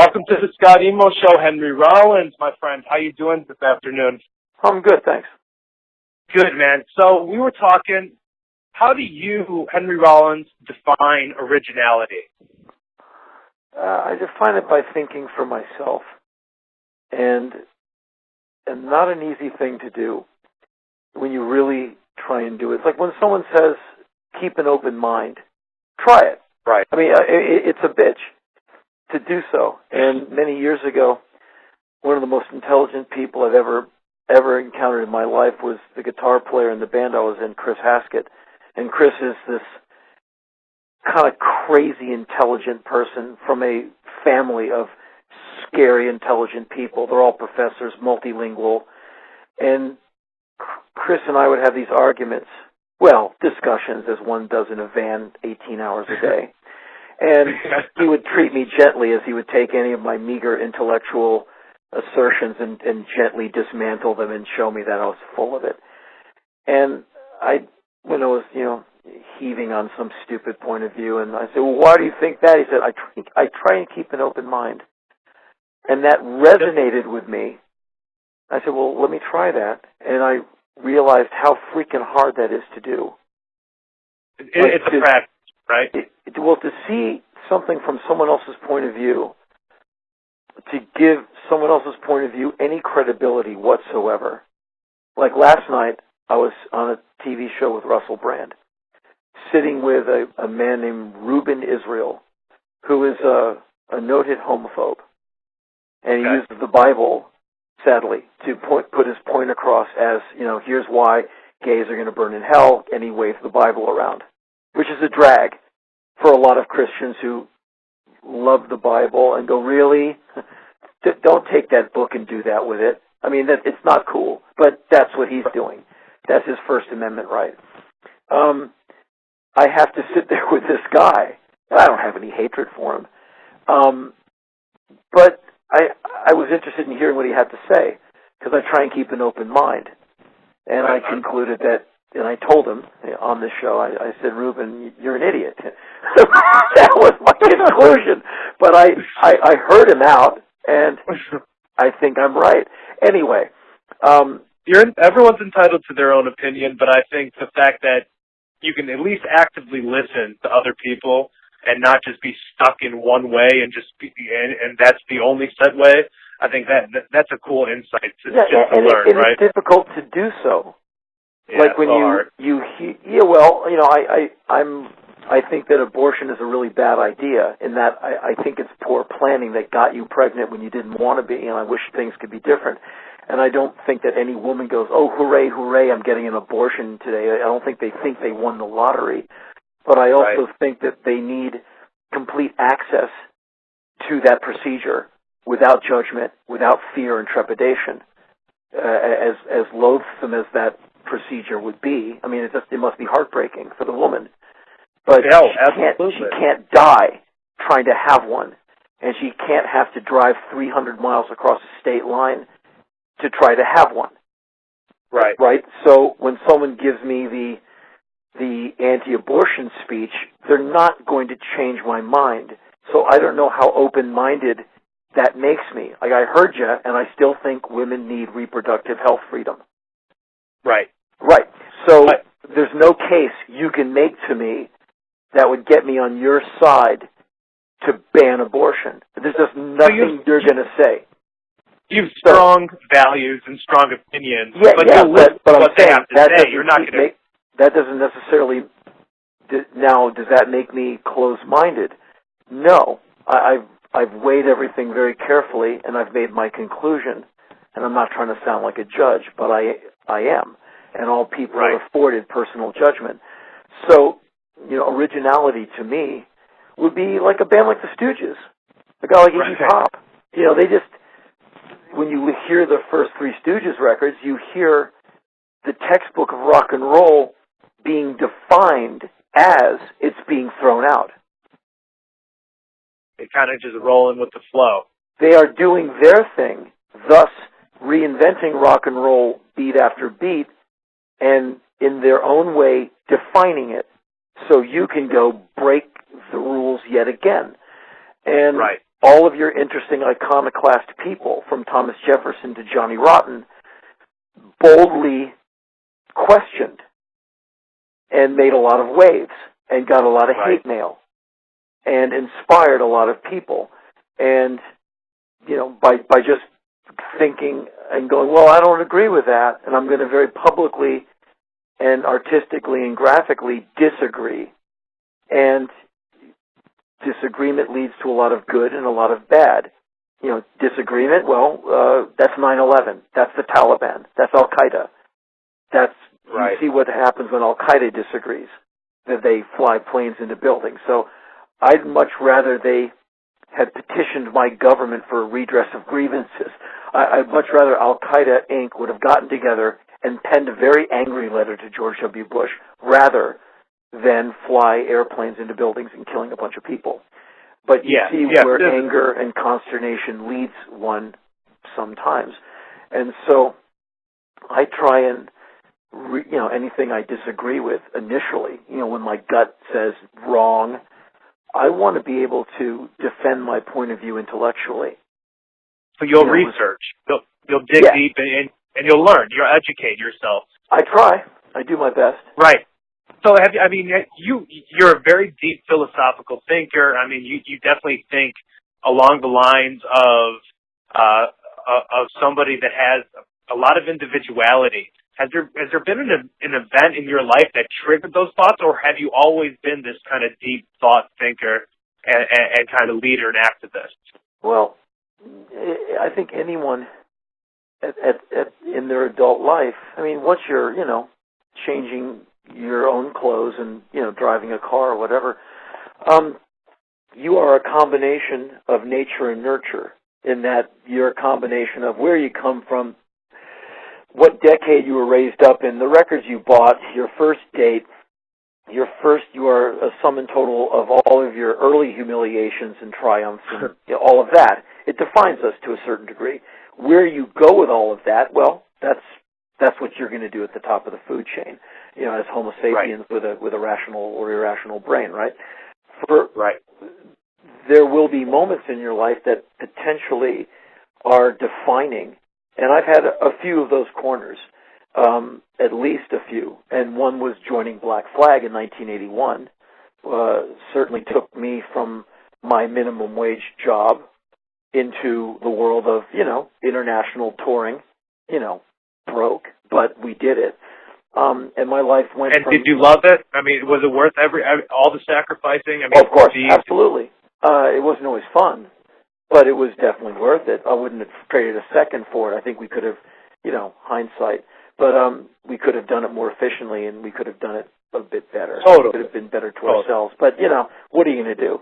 Welcome to the Scott Emo Show, Henry Rollins, my friend. How you doing this afternoon? I'm good, thanks. Good, man. So we were talking, how do you, Henry Rollins, define originality? I define it by thinking for myself, and not an easy thing to do when you really try and do it. It's like when someone says, keep an open mind, try it. Right. I mean, it's a bitch to do so. And many years ago, one of the most intelligent people I've ever encountered in my life was the guitar player in the band I was in, Chris Haskett. And Chris is this kind of crazy intelligent person from a family of scary intelligent people. They're all professors, multilingual. And Chris and I would have these arguments, well, discussions, as one does in a van 18 hours a day. And he would treat me gently as he would take any of my meager intellectual assertions and gently dismantle them and show me that I was full of it. And when I was, heaving on some stupid point of view, and I said, well, why do you think that? He said, I try and keep an open mind. And that resonated with me. I said, well, let me try that. And I realized how freaking hard that is to do. It's a practice, right? To see something from someone else's point of view, to give someone else's point of view any credibility whatsoever. Like last night, I was on a TV show with Russell Brand, sitting with a man named Reuben Israel, who is a noted homophobe. And he uses the Bible, sadly, to put his point across as, here's why gays are going to burn in hell, and he waves the Bible around, which is a drag for a lot of Christians who love the Bible and go, really? Don't take that book and do that with it. I mean, it's not cool, but that's what he's doing. That's his First Amendment right. I have to sit there with this guy. I don't have any hatred for him. But I was interested in hearing what he had to say, because I try and keep an open mind. And I concluded that, and I told him on this show, I said, Reuben, you're an idiot. That was my conclusion. But I heard him out, and I think I'm right. Anyway. Everyone's entitled to their own opinion, but I think the fact that you can at least actively listen to other people and not just be stuck in one way and and that's the only set way, I think that's a cool insight to learn, right? It's difficult to do so. Yeah, like when I think that abortion is a really bad idea, in that I think it's poor planning that got you pregnant when you didn't want to be, and I wish things could be different. And I don't think that any woman goes, oh, hooray, hooray, I'm getting an abortion today. I don't think they won the lottery. But I also think that they need complete access to that procedure without judgment, without fear and trepidation. As loathsome as that procedure would be, I mean, it must be heartbreaking for the woman. But she can't die trying to have one, and she can't have to drive 300 miles across a state line to try to have one. Right? So when someone gives me the anti-abortion speech, they're not going to change my mind. So I don't know how open-minded that makes me. Like, I heard you, and I still think women need reproductive health freedom. Right. So there's no case you can make to me that would get me on your side to ban abortion. There's just nothing you're going to say. You have strong values and strong opinions, but what they have to say. You're not going to... That doesn't necessarily... Now, does that make me closed-minded? No. I've weighed everything very carefully, and I've made my conclusion, and I'm not trying to sound like a judge, but I am. And all people are afforded personal judgment. So, originality to me would be like a band like the Stooges, a guy like Iggy Pop. They just... When you hear the first Three Stooges records, you hear the textbook of rock and roll being defined as it's being thrown out. They kind of just rolling with the flow. They are doing their thing, thus reinventing rock and roll beat after beat, and in their own way defining it, so you can go break the rules yet again. And all of your interesting iconoclast people, from Thomas Jefferson to Johnny Rotten, boldly questioned and made a lot of waves and got a lot of hate mail and inspired a lot of people. And, by just thinking and going, well, I don't agree with that, and I'm going to very publicly and artistically and graphically disagree. And disagreement leads to a lot of good and a lot of bad. Disagreement, that's 9/11. That's the Taliban. That's Al-Qaeda. You see what happens when Al-Qaeda disagrees, that they fly planes into buildings. So I'd much rather they had petitioned my government for a redress of grievances. I'd much rather Al-Qaeda Inc. would have gotten together and penned a very angry letter to George W. Bush rather than fly airplanes into buildings and killing a bunch of people. But you see where anger and consternation leads one sometimes. And so I try and, anything I disagree with initially, when my gut says wrong, I want to be able to defend my point of view intellectually. So you'll research. You'll dig deep and you'll learn. You'll educate yourself. I try. I do my best. Right. So you're a very deep philosophical thinker. I mean, you definitely think along the lines of somebody that has a lot of individuality. Has there been an event in your life that triggered those thoughts, or have you always been this kind of deep thought thinker and kind of leader and activist? Well, I think anyone in their adult life, once you're, changing your own clothes and, driving a car or whatever, you are a combination of nature and nurture, in that you're a combination of where you come from, what decade you were raised up in, the records you bought, your first date, you are a sum and total of all of your early humiliations and triumphs and all of that. It defines us to a certain degree. Where you go with all of that, well, that's what you're going to do at the top of the food chain, as Homo sapiens with a rational or irrational brain, right? There will be moments in your life that potentially are defining, and I've had a few of those corners, at least a few, and one was joining Black Flag in 1981. Certainly took me from my minimum wage job into the world of, international touring, broke, but we did it. And my life went And did you love it? Was it worth all the sacrificing? Of course, absolutely. It wasn't always fun, but it was definitely worth it. I wouldn't have traded a second for it. I think we could have, hindsight, but we could have done it more efficiently, and we could have done it a bit better. Totally. It could have been better to ourselves. But, what are you going to do?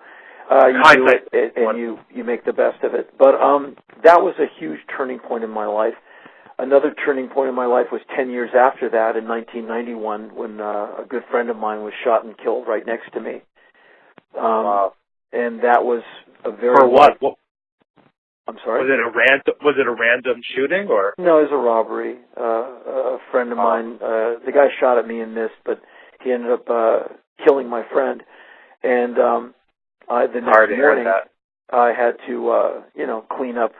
You do it, and you make the best of it. But that was a huge turning point in my life. Another turning point in my life was 10 years after that, in 1991, when a good friend of mine was shot and killed right next to me. Wow. And that was a very... For what? I'm sorry? Was it a random shooting, or? No, it was a robbery. A friend of mine, the guy shot at me and missed, but he ended up killing my friend. And the next morning, I had to, clean up.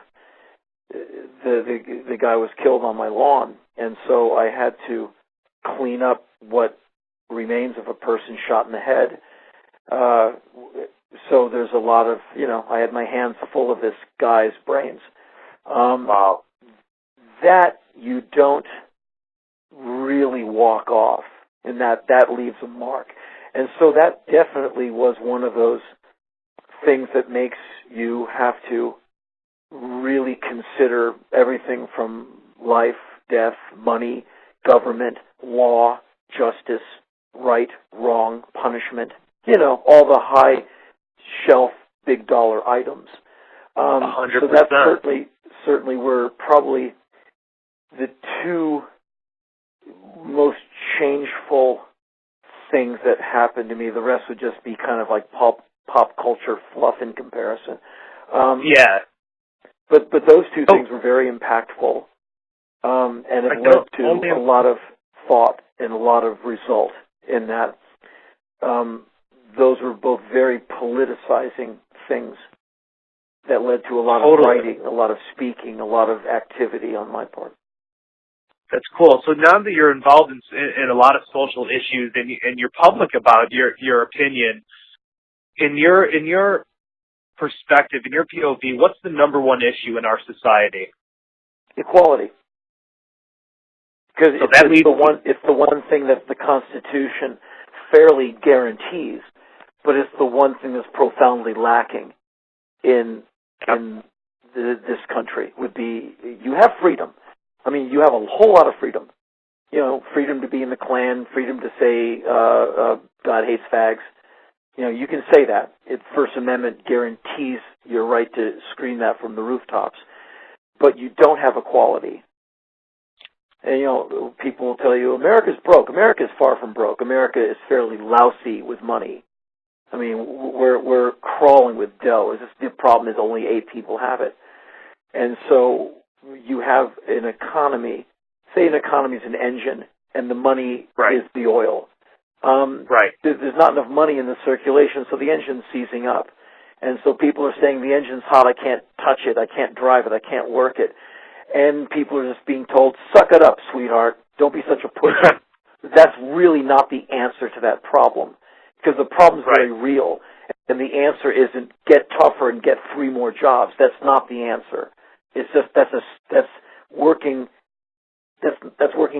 The guy was killed on my lawn, and so I had to clean up what remains of a person shot in the head. So there's a lot of, I had my hands full of this guy's brains. Wow. That you don't really walk off, and that leaves a mark. And so that definitely was one of those things that makes you have to really consider everything from life, death, money, government, law, justice, right, wrong, punishment, all the high shelf, big dollar items. 100%. So that certainly were probably the two most changeful things that happened to me. The rest would just be kind of like pop culture fluff in comparison. But those two things were very impactful, and it led to a lot of thought and a lot of result in that. Those were both very politicizing things that led to a lot of writing, a lot of speaking, a lot of activity on my part. That's cool. So now that you're involved in a lot of social issues and you're public about your opinion, in your perspective, in your POV, what's the number one issue in our society? Equality. Because So it's the one thing that the Constitution fairly guarantees, but it's the one thing that's profoundly lacking in this country. Would be, you have freedom. I mean, you have a whole lot of freedom. You know, freedom to be in the Klan, freedom to say God hates fags. You know, you can say that. First Amendment guarantees your right to scream that from the rooftops. But you don't have equality. And, you know, people will tell you, America's broke. America's far from broke. America is fairly lousy with money. I mean, we're crawling with dough. The problem is only 8 people have it. And so you have an economy, say an economy is an engine, and the money is the oil. There's not enough money in the circulation, so the engine's seizing up. And so people are saying, the engine's hot, I can't touch it, I can't drive it, I can't work it. And people are just being told, suck it up, sweetheart, don't be such a pussy. That's really not the answer to that problem, because the problem's very real. And the answer isn't get tougher and get 3 more jobs. That's not the answer. It's just that's working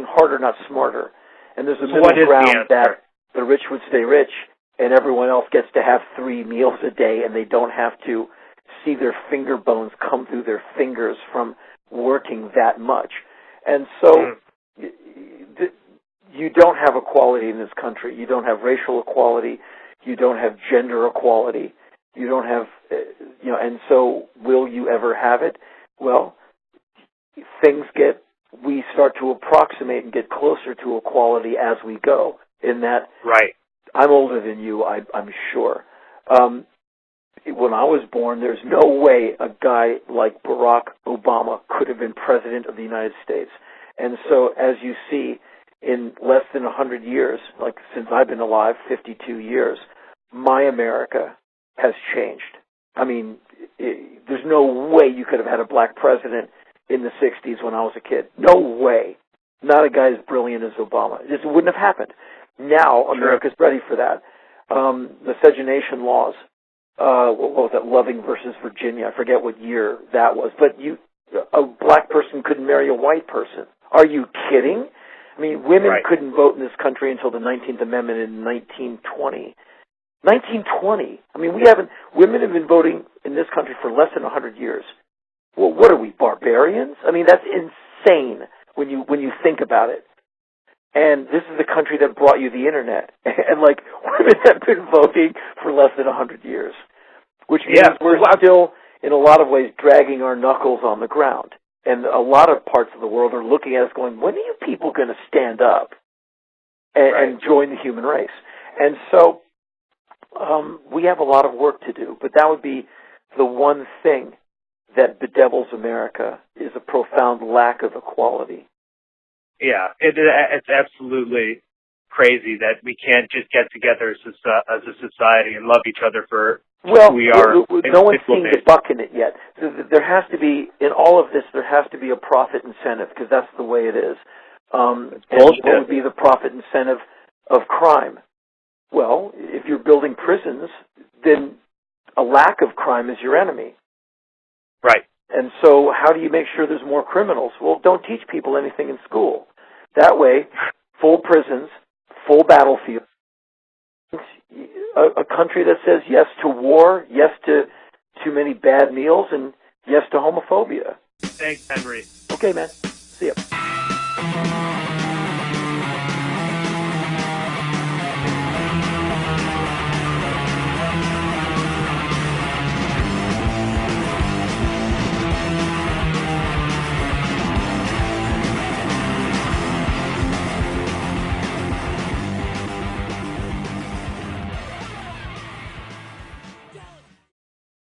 harder, not smarter. And there's a middle ground that the rich would stay rich and everyone else gets to have 3 meals a day and they don't have to see their finger bones come through their fingers from working that much. And so you don't have equality in this country. You don't have racial equality. You don't have gender equality. You don't have, and so will you ever have it? Well, we start to approximate and get closer to equality as we go, in that I'm older than you, I'm sure. When I was born, there's no way a guy like Barack Obama could have been president of the United States. And so, as you see, in less than 100 years, like since I've been alive, 52 years, my America has changed. I mean, there's no way you could have had a black president in the 60s when I was a kid. No way. Not a guy as brilliant as Obama. This wouldn't have happened. Now, America's ready for that. The miscegenation laws, what was that, Loving versus Virginia, I forget what year that was, but a black person couldn't marry a white person. Are you kidding? I mean, women couldn't vote in this country until the 19th Amendment in 1920. 1920. I mean, women have been voting in this country for less than 100 years. Well, what are we, barbarians? I mean, that's insane when you think about it. And this is the country that brought you the internet. And women have been voting for less than 100 years. Which means we're still, in a lot of ways, dragging our knuckles on the ground. And a lot of parts of the world are looking at us going, when are you people going to stand up and join the human race? And so we have a lot of work to do. But that would be the one thing that bedevils America, is a profound lack of equality. Yeah, it's absolutely crazy that we can't just get together as a society and love each other for who we are. No one's seen the buck in it yet. There has to be, in all of this, there has to be a profit incentive, because that's the way it is. And what would be the profit incentive of crime? Well, if you're building prisons, then a lack of crime is your enemy. Right. And so how do you make sure there's more criminals? Well, don't teach people anything in school. That way, full prisons, full battlefields, a country that says yes to war, yes to too many bad meals, and yes to homophobia. Thanks, Henry. Okay, man. See ya.